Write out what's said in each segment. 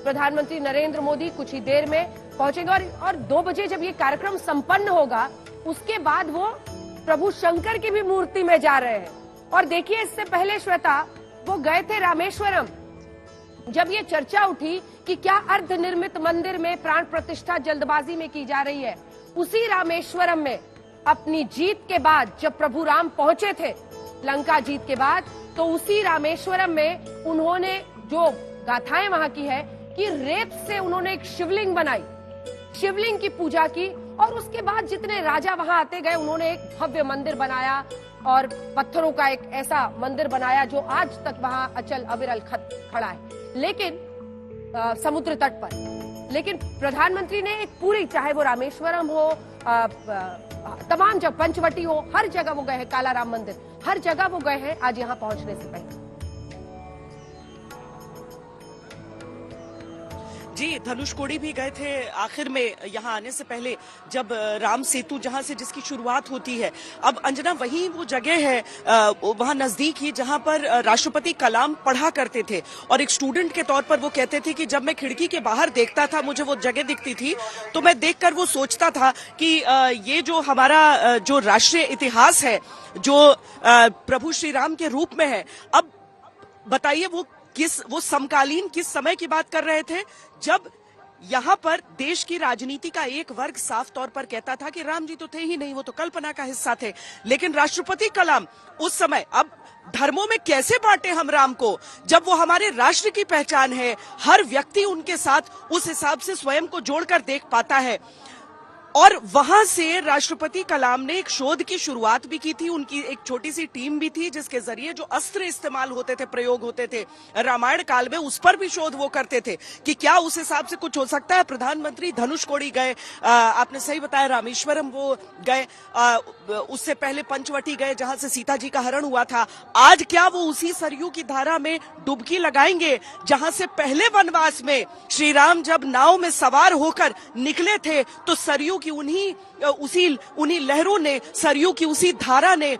प्रधानमंत्री नरेंद्र मोदी कुछ ही देर में पहुंचेंगे और 2 बजे जब ये कार्यक्रम संपन्न होगा उसके बाद वो प्रभु शंकर की भी मूर्ति में जा रहे हैं। और देखिए, इससे पहले श्वेता वो गए थे रामेश्वरम। जब ये चर्चा उठी कि क्या अर्धनिर्मित मंदिर में प्राण प्रतिष्ठा जल्दबाजी में की जा रही है, उसी रामेश्वरम में अपनी जीत के बाद जब प्रभु राम पहुंचे थे लंका जीत के बाद, तो उसी रामेश्वरम में उन्होंने जो गाथाएं वहां की है कि रेत से उन्होंने एक शिवलिंग बनाई, शिवलिंग की पूजा की और उसके बाद जितने राजा वहां आते गए उन्होंने एक भव्य मंदिर बनाया और पत्थरों का एक ऐसा मंदिर बनाया जो आज तक वहां अचल अविरल खड़ा है, लेकिन समुद्र तट पर। लेकिन प्रधानमंत्री ने एक पूरी, चाहे वो रामेश्वरम हो, तमाम जब पंचवटी हो, हर जगह वो गए हैं, काला राम मंदिर, हर जगह वो गए हैं आज यहां पहुंचने से पहले। जी, धनुषकोडी भी गए थे आखिर में यहाँ आने से पहले, जब राम सेतु जहाँ से जिसकी शुरुआत होती है। अब अंजना वही वो जगह है वहाँ नजदीक ही जहाँ पर राष्ट्रपति कलाम पढ़ा करते थे और एक स्टूडेंट के तौर पर वो कहते थे कि जब मैं खिड़की के बाहर देखता था मुझे वो जगह दिखती थी तो मैं देखकर वो सोचता था कि ये जो हमारा जो राष्ट्रीय इतिहास है जो प्रभु श्री राम के रूप में है। अब बताइए वो समकालीन किस समय की बात कर रहे थे जब यहाँ पर देश की राजनीति का एक वर्ग साफ तौर पर कहता था कि राम जी तो थे ही नहीं, वो तो कल्पना का हिस्सा थे। लेकिन राष्ट्रपति कलाम उस समय, अब धर्मों में कैसे बांटे हम राम को, जब वो हमारे राष्ट्र की पहचान है, हर व्यक्ति उनके साथ उस हिसाब से स्वयं को जोड़कर देख पाता है। और वहां से राष्ट्रपति कलाम ने एक शोध की शुरुआत भी की थी, उनकी एक छोटी सी टीम भी थी जिसके जरिए जो अस्त्र इस्तेमाल होते थे, प्रयोग होते थे रामायण काल में, उस पर भी शोध वो करते थे कि क्या उस हिसाब से कुछ हो सकता है। प्रधानमंत्री धनुषकोडी गए, आपने सही बताया, रामेश्वरम वो गए, उससे पहले पंचवटी गए जहां से सीता जी का हरण हुआ था। आज क्या वो उसी सरयू की धारा में डुबकी लगाएंगे जहां से पहले वनवास में श्री राम जब नाव में सवार होकर निकले थे तो सरयू की उन्हीं लहरों ने, सरयू की उसी धारा ने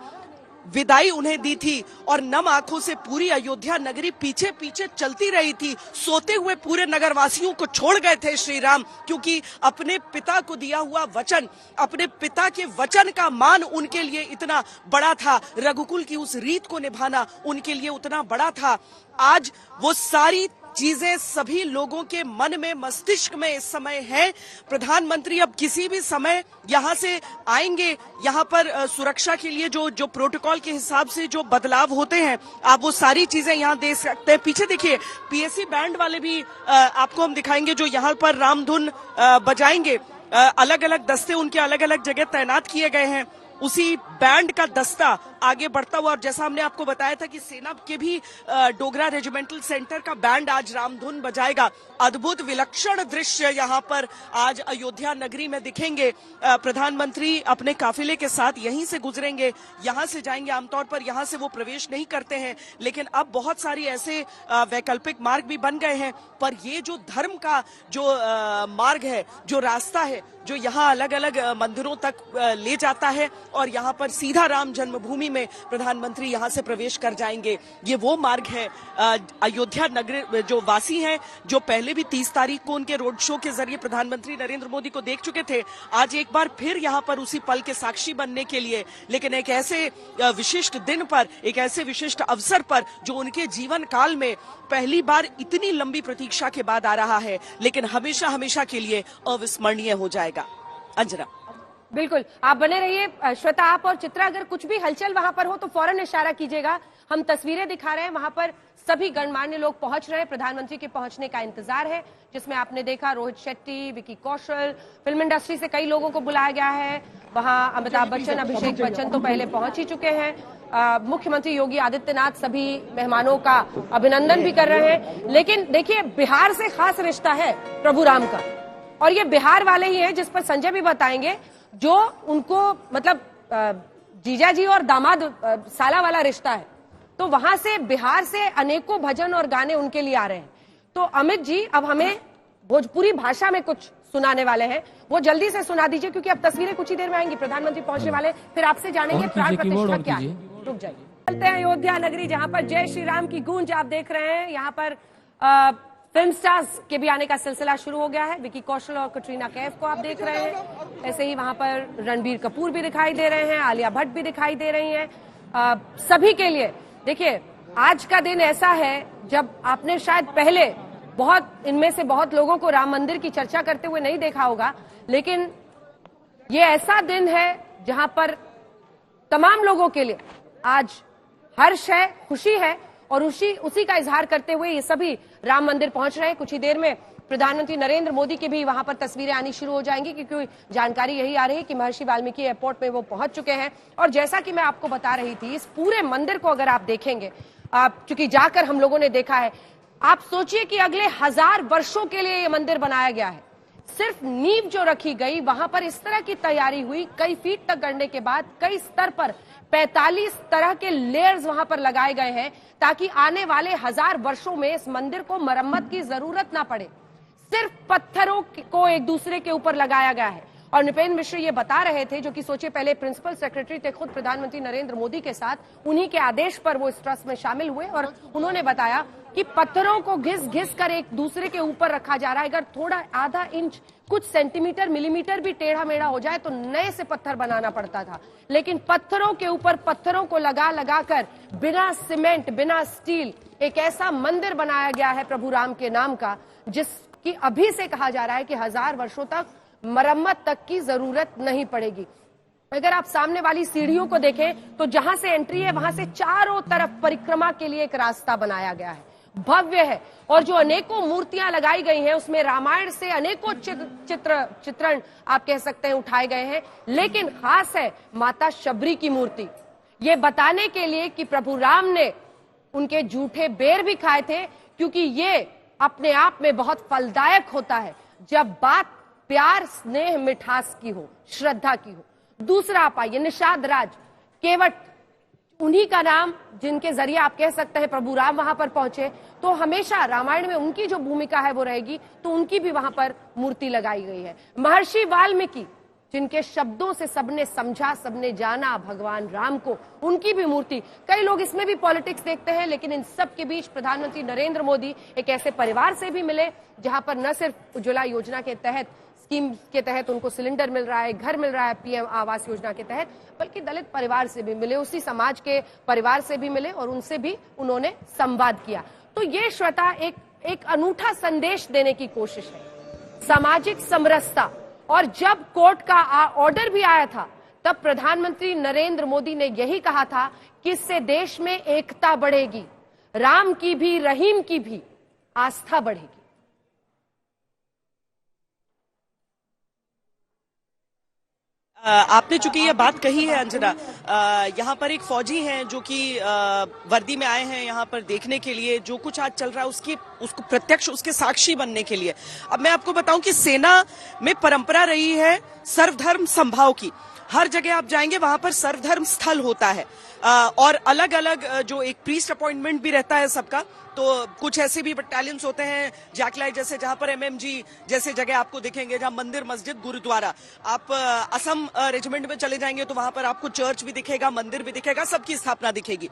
विदाई उन्हें दी थी और नम आंखों से पूरी अयोध्या नगरी पीछे पीछे चलती रही थी। सोते हुए पूरे नगरवासियों को छोड़ गए थे श्री राम, क्योंकि अपने पिता को दिया हुआ वचन, अपने पिता के वचन का मान उनके लिए इतना बड़ा था, रघुकुल की उस रीत को निभाना उनके लिए उतना बड़ा था। आज वो सारी चीजें सभी लोगों के मन में, मस्तिष्क में इस समय है। प्रधानमंत्री अब किसी भी समय यहां से आएंगे, यहां पर सुरक्षा के लिए जो प्रोटोकॉल के हिसाब से जो बदलाव होते हैं, आप वो सारी चीजें यहां देख सकते हैं। पीछे देखिए, पीएसी बैंड वाले भी आपको हम दिखाएंगे जो यहां पर रामधुन बजाएंगे। अलग अलग दस्ते उनके अलग अलग जगह तैनात किए गए हैं, उसी बैंड का दस्ता आगे बढ़ता हुआ। और जैसा हमने आपको बताया था कि सेना के भी डोगरा रेजिमेंटल सेंटर का बैंड आज रामधुन बजाएगा। अद्भुत विलक्षण दृश्य यहाँ पर आज अयोध्या नगरी में दिखेंगे। प्रधानमंत्री अपने काफिले के साथ यहीं से गुजरेंगे, यहाँ से जाएंगे। आमतौर पर यहाँ से वो प्रवेश नहीं करते हैं, लेकिन अब बहुत सारी ऐसे वैकल्पिक मार्ग भी बन गए हैं। पर ये जो धर्म का जो मार्ग है, जो रास्ता है, जो यहाँ अलग अलग मंदिरों तक ले जाता है और यहाँ पर सीधा राम जन्मभूमि में प्रधानमंत्री यहाँ से प्रवेश कर जाएंगे, ये वो मार्ग है। अयोध्या नगर जो वासी हैं, जो पहले भी 30 तारीख को उनके रोड शो के जरिए प्रधानमंत्री नरेंद्र मोदी को देख चुके थे, आज एक बार फिर यहाँ पर उसी पल के साक्षी बनने के लिए, लेकिन एक ऐसे विशिष्ट दिन पर, एक ऐसे विशिष्ट अवसर पर जो उनके जीवन काल में पहली बार इतनी लंबी प्रतीक्षा के बाद आ रहा है, लेकिन हमेशा हमेशा के लिए अविस्मरणीय हो जाएगा। अंजना, बिल्कुल, आप बने रहिए। श्वेता, आप और चित्रा अगर कुछ भी हलचल वहां पर हो तो फौरन इशारा कीजिएगा। हम तस्वीरें दिखा रहे हैं, वहां पर सभी गणमान्य लोग पहुंच रहे हैं, प्रधानमंत्री के पहुंचने का इंतजार है, जिसमें आपने देखा रोहित शेट्टी, विकी कौशल, फिल्म इंडस्ट्री से कई लोगों को बुलाया गया है। वहां अमिताभ बच्चन, अभिषेक बच्चन तो पहले पहुंच ही चुके हैं। मुख्यमंत्री योगी आदित्यनाथ सभी मेहमानों का अभिनंदन भी कर रहे हैं। लेकिन देखिए, बिहार से खास रिश्ता है प्रभु राम का, और ये बिहार वाले ही हैं जिस पर संजय भी बताएंगे, जो उनको मतलब जीजा जी और दामाद साला वाला रिश्ता है। तो वहां से, बिहार से अनेकों भजन और गाने उनके लिए आ रहे हैं। तो अमित जी अब हमें भोजपुरी भाषा में कुछ सुनाने वाले हैं, वो जल्दी से सुना दीजिए, क्योंकि अब तस्वीरें कुछ ही देर में आएंगी, प्रधानमंत्री पहुंचने वाले, फिर आपसे जानेंगे प्राण प्रतिष्ठा क्या है। रुक जाइए, चलते हैं अयोध्या नगरी, जहां पर जय श्री राम की गूंज आप देख रहे हैं। यहाँ पर फिल्म स्टार्स के भी आने का सिलसिला शुरू हो गया है। विकी कौशल और कटरीना कैफ को आप देख रहे हैं। ऐसे ही वहां पर रणबीर कपूर भी दिखाई दे रहे हैं, आलिया भट्ट भी दिखाई दे रही हैं। सभी के लिए देखिए, आज का दिन ऐसा है जब आपने शायद पहले इनमें से बहुत लोगों को राम मंदिर की चर्चा करते हुए नहीं देखा होगा, लेकिन ये ऐसा दिन है जहां पर तमाम लोगों के लिए आज हर्ष है, खुशी है और उसी का इजहार करते हुए ये सभी राम मंदिर पहुंच रहे हैं। कुछ ही देर में प्रधानमंत्री नरेंद्र मोदी की भी वहां पर तस्वीरें आनी शुरू हो जाएंगी, क्योंकि जानकारी यही आ रही है कि महर्षि वाल्मीकि एयरपोर्ट में वो पहुंच चुके हैं। और जैसा कि मैं आपको बता रही थी, इस पूरे मंदिर को अगर आप देखेंगे, चूंकि जाकर हम लोगों ने देखा है, आप सोचिए कि अगले 1000 वर्षों के लिए ये मंदिर बनाया गया है। सिर्फ नींव जो रखी गई, वहां पर इस तरह की तैयारी हुई, कई फीट तक गढ़ने के बाद कई स्तर पर 45 तरह के लेयर्स वहां पर लगाए गए हैं, ताकि आने वाले 1000 वर्षों में इस मंदिर को मरम्मत की जरूरत ना पड़े। सिर्फ पत्थरों को एक दूसरे के ऊपर लगाया गया है। और नृपेंद्र मिश्र ये बता रहे थे, जो कि सोचिए पहले प्रिंसिपल सेक्रेटरी थे खुद प्रधानमंत्री नरेंद्र मोदी के साथ, उन्हीं के आदेश पर वो इस ट्रस्ट में शामिल हुए और उन्होंने बताया कि पत्थरों को घिस कर एक दूसरे के ऊपर रखा जा रहा है। अगर थोड़ा आधा इंच, कुछ सेंटीमीटर, मिलीमीटर भी टेढ़ा मेढ़ा हो जाए तो नए से पत्थर बनाना पड़ता था, लेकिन पत्थरों के ऊपर पत्थरों को लगा कर बिना सीमेंट, बिना स्टील एक ऐसा मंदिर बनाया गया है प्रभु राम के नाम का, जिसकी अभी से कहा जा रहा है कि 1000 वर्षों तक मरम्मत तक की जरूरत नहीं पड़ेगी। अगर आप सामने वाली सीढ़ियों को देखें तो जहां से एंट्री है वहां से चारों तरफ परिक्रमा के लिए एक रास्ता बनाया गया है, भव्य है। और जो अनेकों मूर्तियां लगाई गई हैं, उसमें रामायण से अनेकों चित्रण आप कह सकते हैं उठाए गए हैं, लेकिन खास है माता शबरी की मूर्ति, ये बताने के लिए कि प्रभु राम ने उनके जूठे बेर भी खाए थे, क्योंकि ये अपने आप में बहुत फलदायक होता है जब बात प्यार, स्नेह, मिठास की हो, श्रद्धा की हो। दूसरा आप आइए, निषाद राज, केवट, उन्हीं का नाम जिनके जरिए आप कह सकते हैं प्रभु राम वहां पर पहुंचे, तो हमेशा रामायण में उनकी जो भूमिका है वो रहेगी, तो उनकी भी वहां पर मूर्ति लगाई गई है। महर्षि वाल्मीकि, जिनके शब्दों से सबने समझा, सबने जाना भगवान राम को, उनकी भी मूर्ति। कई लोग इसमें भी पॉलिटिक्स देखते हैं, लेकिन इन सब के बीच प्रधानमंत्री नरेंद्र मोदी एक ऐसे परिवार से भी मिले जहां पर न सिर्फ उज्ज्वला योजना के तहत, स्कीम के तहत उनको सिलेंडर मिल रहा है, घर मिल रहा है पीएम आवास योजना के तहत, बल्कि दलित परिवार से भी मिले, उसी समाज के परिवार से भी मिले और उनसे भी उन्होंने संवाद किया। तो ये श्वेता एक अनूठा संदेश देने की कोशिश है, सामाजिक समरसता। और जब कोर्ट का ऑर्डर भी आया था, तब प्रधानमंत्री नरेंद्र मोदी ने यही कहा था कि इससे देश में एकता बढ़ेगी, राम की भी, रहीम की भी आस्था बढ़ेगी। आपने चूंकि ये बात कही है अंजना, यहाँ पर एक फौजी हैं जो कि वर्दी में आए हैं यहाँ पर देखने के लिए जो कुछ आज चल रहा है, उसको प्रत्यक्ष उसके साक्षी बनने के लिए। अब मैं आपको बताऊं कि सेना में परंपरा रही है सर्वधर्म समभाव की। हर जगह आप जाएंगे वहां पर सर्वधर्म स्थल होता है, और अलग अलग जो एक प्रीस्ट अपॉइंटमेंट भी रहता है सबका। तो कुछ ऐसे भी बटालियंस होते हैं जैकलाई जैसे, जहां पर एमएमजी जैसे जगह आपको दिखेंगे, जहां मंदिर, मस्जिद, गुरुद्वारा। आप असम रेजिमेंट में चले जाएंगे तो वहां पर आपको चर्च भी दिखेगा, मंदिर भी दिखेगा, सबकी स्थापना दिखेगी।